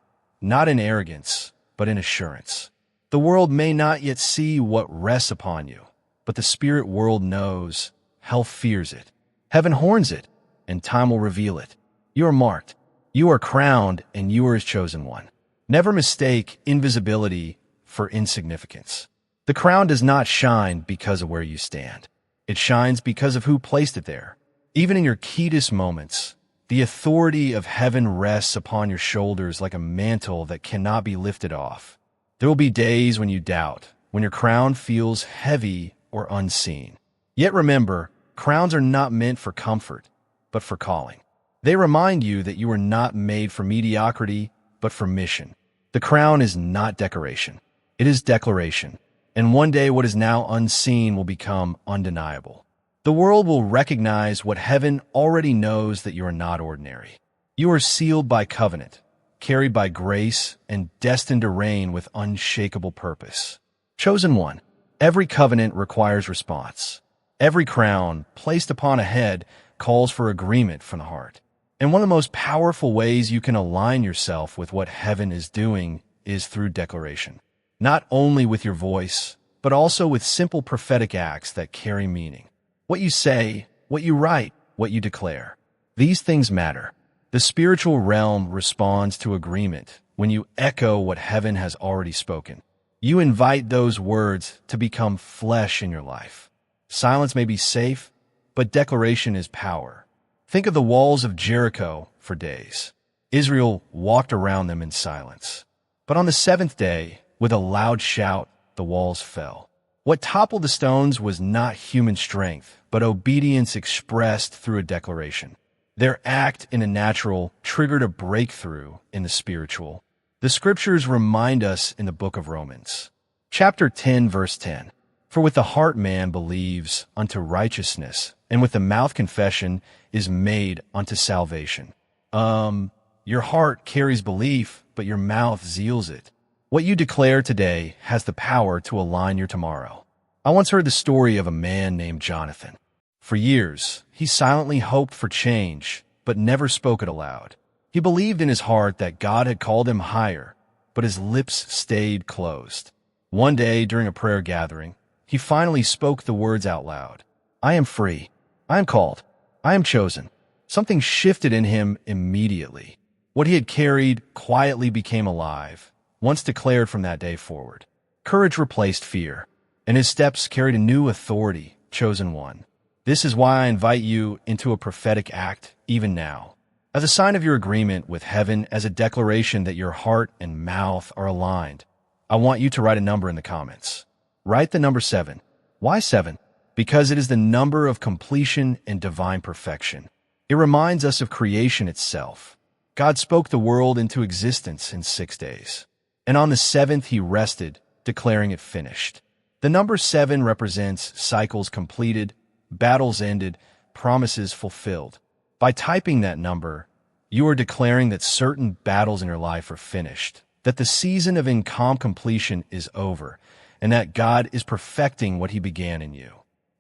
not in arrogance, but in assurance. The world may not yet see what rests upon you, but the spirit world knows. Hell fears it. Heaven horns it, and time will reveal it. You are marked. You are crowned, and you are his chosen one. Never mistake invisibility for insignificance. The crown does not shine because of where you stand. It shines because of who placed it there. Even in your keenest moments, the authority of heaven rests upon your shoulders like a mantle that cannot be lifted off. There will be days when you doubt, when your crown feels heavy or unseen. Yet remember, crowns are not meant for comfort, but for calling. They remind you that you are not made for mediocrity, but for mission. The crown is not decoration. It is declaration. And one day what is now unseen will become undeniable. The world will recognize what heaven already knows, that you are not ordinary. You are sealed by covenant, carried by grace, and destined to reign with unshakable purpose. Chosen one. Every covenant requires response. Every crown placed upon a head calls for agreement from the heart. And one of the most powerful ways you can align yourself with what heaven is doing is through declaration. Not only with your voice, but also with simple prophetic acts that carry meaning. What you say, what you write, what you declare. These things matter. The spiritual realm responds to agreement when you echo what heaven has already spoken. You invite those words to become flesh in your life. Silence may be safe, but declaration is power. Think of the walls of Jericho for days. Israel walked around them in silence. But on the seventh day, with a loud shout, the walls fell. What toppled the stones was not human strength, but obedience expressed through a declaration. Their act in the natural triggered a breakthrough in the spiritual. The scriptures remind us in the book of Romans, chapter 10, verse 10, "For with the heart man believes unto righteousness, and with the mouth confession is made unto salvation." Your heart carries belief, but your mouth seals it. What you declare today has the power to align your tomorrow. I once heard the story of a man named Jonathan. For years, he silently hoped for change, but never spoke it aloud. He believed in his heart that God had called him higher, but his lips stayed closed. One day, during a prayer gathering, he finally spoke the words out loud. "I am free. I am called. I am chosen." Something shifted in him immediately. What he had carried quietly became alive, once declared from that day forward. Courage replaced fear, and his steps carried a new authority, chosen one. This is why I invite you into a prophetic act even now. As a sign of your agreement with heaven, as a declaration that your heart and mouth are aligned, I want you to write a number in the comments. Write the number 7. Why 7? Because it is the number of completion and divine perfection. It reminds us of creation itself. God spoke the world into existence in 6 days. And on the 7th he rested, declaring it finished. The number 7 represents cycles completed, battles ended, promises fulfilled. By typing that number, you are declaring that certain battles in your life are finished, that the season of incom completion is over, and that God is perfecting what he began in you.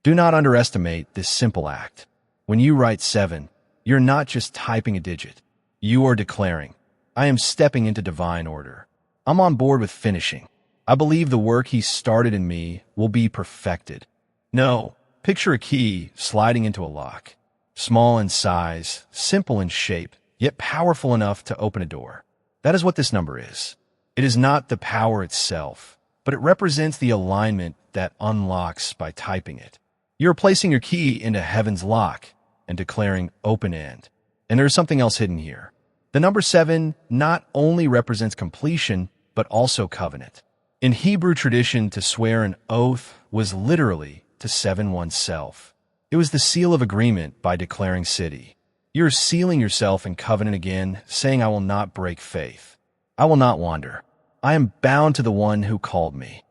Do not underestimate this simple act. When you write 7, you're not just typing a digit. You are declaring, "I am stepping into divine order. I'm on board with finishing. I believe the work he started in me will be perfected." No, picture a key sliding into a lock. Small in size, simple in shape, yet powerful enough to open a door. That is what this number is. It is not the power itself, but it represents the alignment that unlocks by typing it. You're placing your key into heaven's lock and declaring open end. And there's something else hidden here. The number 7 not only represents completion, but also covenant. In Hebrew tradition, to swear an oath was literally to seven oneself. It was the seal of agreement by declaring city. You're sealing yourself in covenant again, saying, "I will not break faith. I will not wander. I am bound to the one who called me."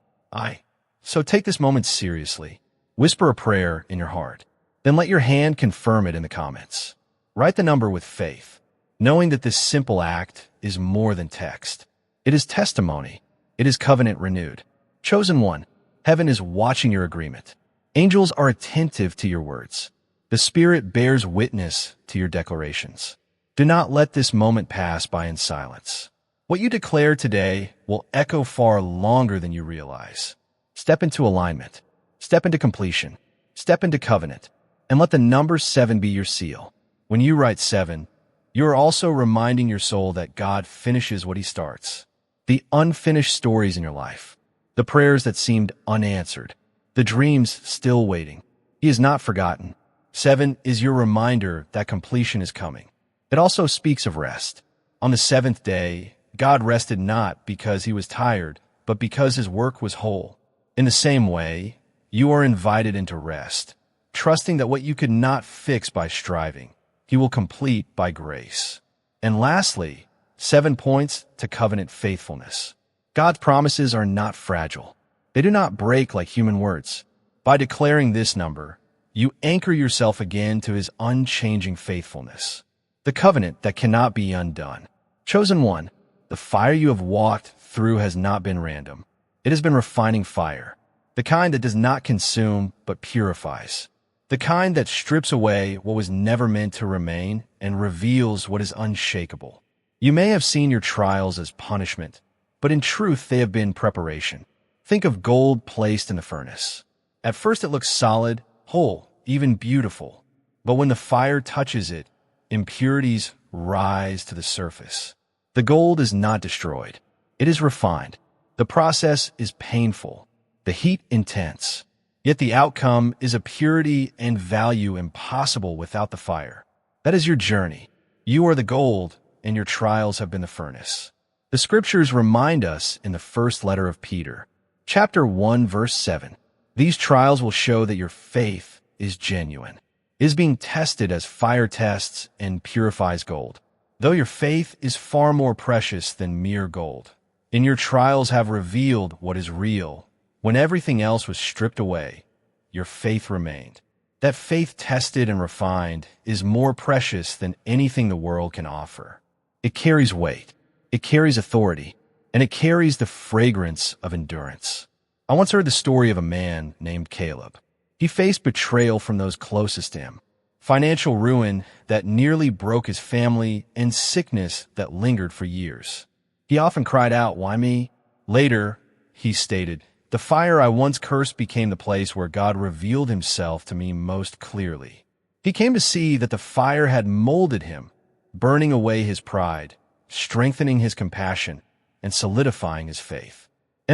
So take this moment seriously. Whisper a prayer in your heart. Then let your hand confirm it in the comments. Write the number with faith, knowing that this simple act is more than text. It is testimony. It is covenant renewed. Chosen one, heaven is watching your agreement. Angels are attentive to your words. The Spirit bears witness to your declarations. Do not let this moment pass by in silence. What you declare today will echo far longer than you realize. Step into alignment. Step into completion. Step into covenant. And let the number 7 be your seal. When you write 7, you are also reminding your soul that God finishes what he starts. The unfinished stories in your life, the prayers that seemed unanswered, the dreams still waiting. He is not forgotten. 7 is your reminder that completion is coming. It also speaks of rest. On the 7th day, God rested not because he was tired, but because his work was whole. In the same way, you are invited into rest, trusting that what you could not fix by striving, he will complete by grace. And lastly, 7 points to covenant faithfulness. God's promises are not fragile. They do not break like human words. By declaring this number, you anchor yourself again to his unchanging faithfulness. The covenant that cannot be undone. Chosen one, the fire you have walked through has not been random. It has been refining fire. The kind that does not consume, but purifies. The kind that strips away what was never meant to remain and reveals what is unshakable. You may have seen your trials as punishment, but in truth they have been preparation. Think of gold placed in the furnace. At first it looks solid, whole, even beautiful. But when the fire touches it, impurities rise to the surface. The gold is not destroyed. It is refined. The process is painful, the heat intense. Yet the outcome is a purity and value impossible without the fire. That is your journey. You are the gold, and your trials have been the furnace. The scriptures remind us in the first letter of Peter, chapter 1, verse 7, these trials will show that your faith is genuine, is being tested as fire tests and purifies gold. Though your faith is far more precious than mere gold, and your trials have revealed what is real, when everything else was stripped away, your faith remained. That faith tested and refined is more precious than anything the world can offer. It carries weight, it carries authority, and it carries the fragrance of endurance. I once heard the story of a man named Caleb. He faced betrayal from those closest to him, financial ruin that nearly broke his family, and sickness that lingered for years. He often cried out, "Why me?" Later, he stated, "The fire I once cursed became the place where God revealed himself to me most clearly." He came to see that the fire had molded him, burning away his pride, strengthening his compassion, and solidifying his faith.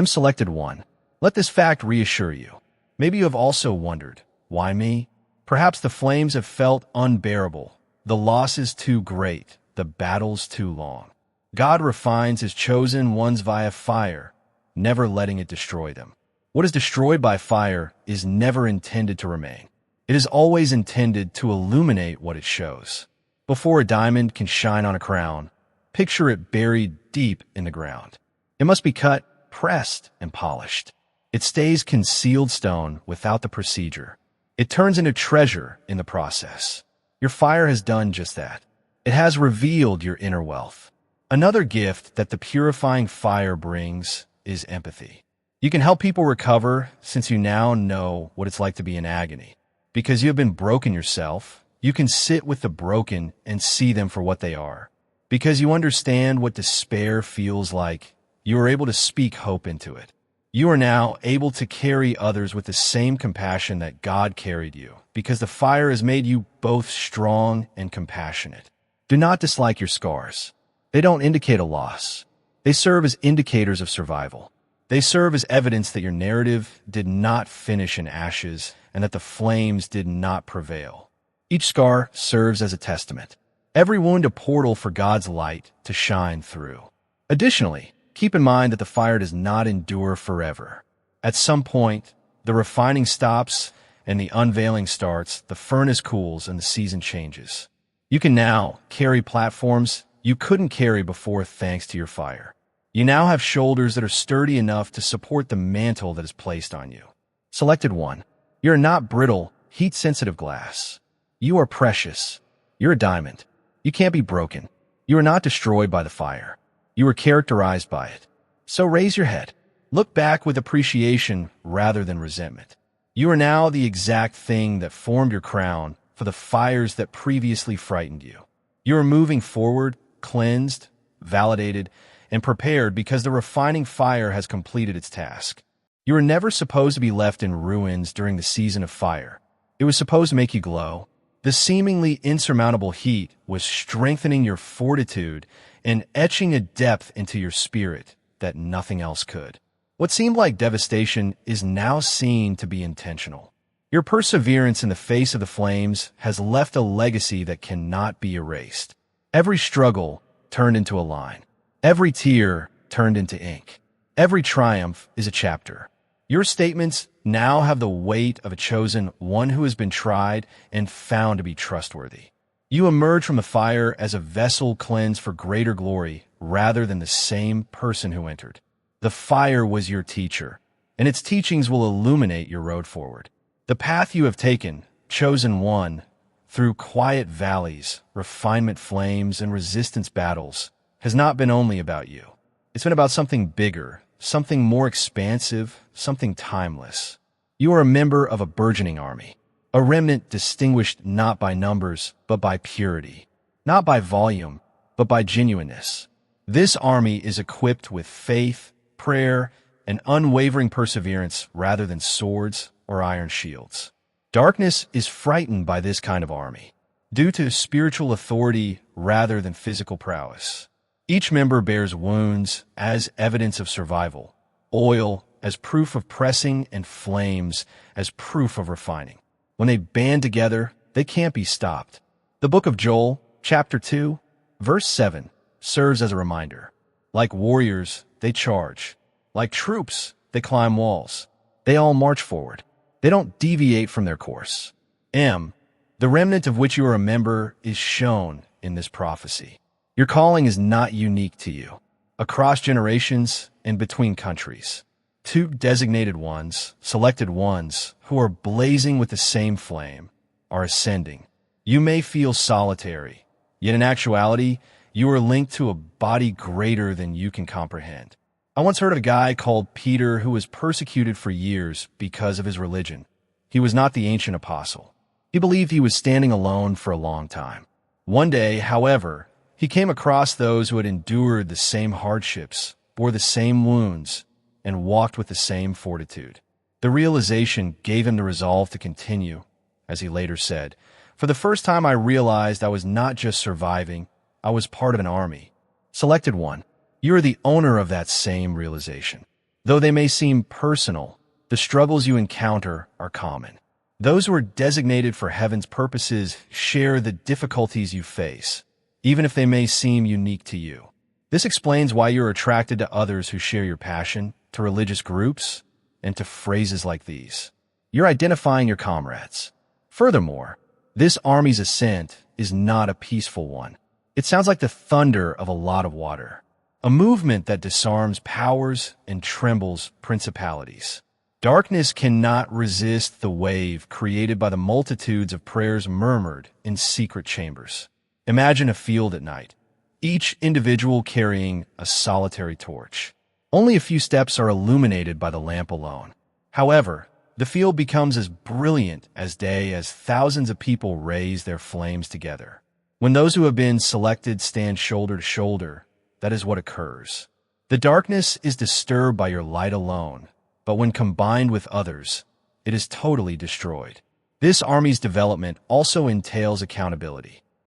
Selected one. Let this fact reassure you. Maybe you have also wondered, why me? Perhaps the flames have felt unbearable, the losses too great, the battles too long. God refines his chosen ones via fire, never letting it destroy them. What is destroyed by fire is never intended to remain. It is always intended to illuminate what it shows. Before a diamond can shine on a crown, picture it buried deep in the ground. It must be cut, pressed, and polished. It stays concealed stone without the procedure. It turns into treasure in the process. Your fire has done just that. It has revealed your inner wealth. Another gift that the purifying fire brings is empathy. You can help people recover since you now know what it's like to be in agony. Because you have been broken yourself, you can sit with the broken and see them for what they are. Because you understand what despair feels like, you are able to speak hope into it. You are now able to carry others with the same compassion that God carried you, because the fire has made you both strong and compassionate. Do not dislike your scars. They don't indicate a loss. They serve as indicators of survival. They serve as evidence that your narrative did not finish in ashes and that the flames did not prevail. Each scar serves as a testament. Every wound a portal for God's light to shine through. Additionally, keep in mind that the fire does not endure forever. At some point, the refining stops and the unveiling starts, the furnace cools and the season changes. You can now carry platforms you couldn't carry before thanks to your fire. You now have shoulders that are sturdy enough to support the mantle that is placed on you. Selected one. You are not brittle, heat-sensitive glass. You are precious. You're a diamond. You can't be broken. You are not destroyed by the fire. You are characterized by it. So raise your head. Look back with appreciation rather than resentment. You are now the exact thing that formed your crown for the fires that previously frightened you. You are moving forward, cleansed, validated, and prepared because the refining fire has completed its task. You were never supposed to be left in ruins during the season of fire. It was supposed to make you glow. The seemingly insurmountable heat was strengthening your fortitude and etching a depth into your spirit that nothing else could. What seemed like devastation is now seen to be intentional. Your perseverance in the face of the flames has left a legacy that cannot be erased. Every struggle turned into a line. Every tear turned into ink. Every triumph is a chapter. Your statements now have the weight of a chosen one who has been tried and found to be trustworthy. You emerge from the fire as a vessel cleansed for greater glory rather than the same person who entered. The fire was your teacher, and its teachings will illuminate your road forward. The path you have taken, chosen one, through quiet valleys, refinement flames, and resistance battles, has not been only about you. It's been about something bigger, something more expansive, something timeless. You are a member of a burgeoning army, a remnant distinguished not by numbers, but by purity, not by volume, but by genuineness. This army is equipped with faith, prayer, and unwavering perseverance rather than swords or iron shields. Darkness is frightened by this kind of army, due to spiritual authority rather than physical prowess. Each member bears wounds as evidence of survival, oil as proof of pressing, and flames as proof of refining. When they band together, they can't be stopped. The book of Joel, chapter 2, verse 7, serves as a reminder. Like warriors, they charge. Like troops, they climb walls. They all march forward. They don't deviate from their course. The remnant of which you are a member, is shown in this prophecy. Your calling is not unique to you. Across generations and between countries, two designated ones, selected ones, who are blazing with the same flame, are ascending. You may feel solitary, yet in actuality, you are linked to a body greater than you can comprehend. I once heard of a guy called Peter who was persecuted for years because of his religion. He was not the ancient apostle. He believed he was standing alone for a long time. One day, however, he came across those who had endured the same hardships, bore the same wounds, and walked with the same fortitude. The realization gave him the resolve to continue. As he later said, "For the first time I realized I was not just surviving, I was part of an army." Selected one, you are the owner of that same realization. Though they may seem personal, the struggles you encounter are common. Those who are designated for heaven's purposes share the difficulties you face, even if they may seem unique to you. This explains why you're attracted to others who share your passion, to religious groups, and to phrases like these. You're identifying your comrades. Furthermore, this army's ascent is not a peaceful one. It sounds like the thunder of a lot of water, a movement that disarms powers and trembles principalities. Darkness cannot resist the wave created by the multitudes of prayers murmured in secret chambers. Imagine a field at night, each individual carrying a solitary torch. Only a few steps are illuminated by the lamp alone. However, the field becomes as brilliant as day as thousands of people raise their flames together. When those who have been selected stand shoulder to shoulder, that is what occurs. The darkness is disturbed by your light alone, but when combined with others, it is totally destroyed. This army's development also entails accountability.